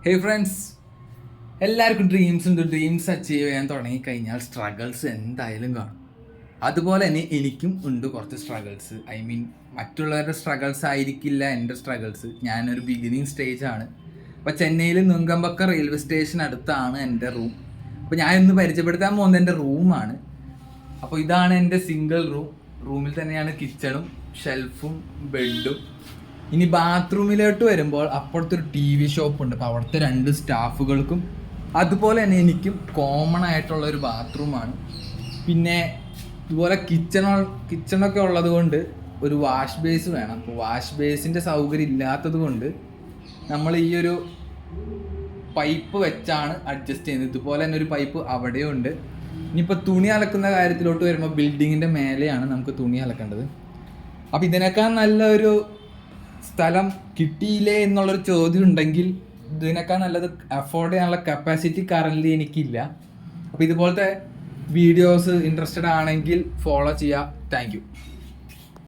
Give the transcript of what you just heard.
ഹേ friends, എല്ലാവർക്കും dreams ഉണ്ട്. Dreams achieve ചെയ്യാൻ തുടങ്ങിക്കഴിഞ്ഞാൽ സ്ട്രഗിൾസ് എന്തായാലും കാണും. അതുപോലെ തന്നെ എനിക്കും ഉണ്ട് കുറച്ച് സ്ട്രഗിൾസ്. മറ്റുള്ളവരുടെ സ്ട്രഗിൾസ് ആയിരിക്കില്ല എൻ്റെ സ്ട്രഗിൾസ്. ഞാനൊരു ബിഗിനിങ് സ്റ്റേജാണ്. അപ്പോൾ ചെന്നൈയിൽ നുങ്കമ്പക്കം റെയിൽവേ സ്റ്റേഷൻ അടുത്താണ് എൻ്റെ റൂം. അപ്പോൾ ഞാൻ ഇന്ന് പരിചയപ്പെടുത്താൻ പോകുന്നത് എൻ്റെ റൂമാണ്. അപ്പോൾ ഇതാണ് എൻ്റെ സിംഗിൾ റൂം. റൂമിൽ തന്നെയാണ് കിച്ചണും ഷെൽഫും ബെഡും. ഇനി ബാത്റൂമിലോട്ട് വരുമ്പോൾ അപ്പുറത്തെ ഒരു TV ഷോപ്പ് ഉണ്ട്. അപ്പോൾ അവിടുത്തെ 2 സ്റ്റാഫുകൾക്കും അതുപോലെ തന്നെ എനിക്കും കോമൺ ആയിട്ടുള്ള ഒരു ബാത്റൂമാണ്. പിന്നെ ഇതുപോലെ കിച്ചണൊക്കെ ഉള്ളത് കൊണ്ട് ഒരു വാഷ് ബേസ് വേണം. അപ്പോൾ വാഷ് ബേസിൻ്റെ സൗകര്യം ഇല്ലാത്തത് കൊണ്ട് നമ്മൾ ഈ ഒരു പൈപ്പ് വെച്ചാണ് അഡ്ജസ്റ്റ് ചെയ്യുന്നത്. ഇതുപോലെ തന്നെ ഒരു പൈപ്പ് അവിടെയും ഉണ്ട്. ഇനിയിപ്പോൾ തുണി അലക്കുന്ന കാര്യത്തിലോട്ട് വരുമ്പോൾ ബിൽഡിങ്ങിൻ്റെ മേലെയാണ് നമുക്ക് തുണി അലക്കേണ്ടത്. അപ്പോൾ ഇതിനേക്കാൾ നല്ലൊരു സ്ഥലം കിട്ടിയില്ലേ എന്നുള്ളൊരു ചോദ്യം ഉണ്ടെങ്കിൽ ഇതിനേക്കാൾ നല്ലത് അഫോർഡ് ചെയ്യാനുള്ള കപ്പാസിറ്റി കറൻ്റ് എനിക്കില്ല. അപ്പോൾ ഇതുപോലത്തെ വീഡിയോസ് ഇൻട്രസ്റ്റഡ് ആണെങ്കിൽ ഫോളോ ചെയ്യുക. Thank you.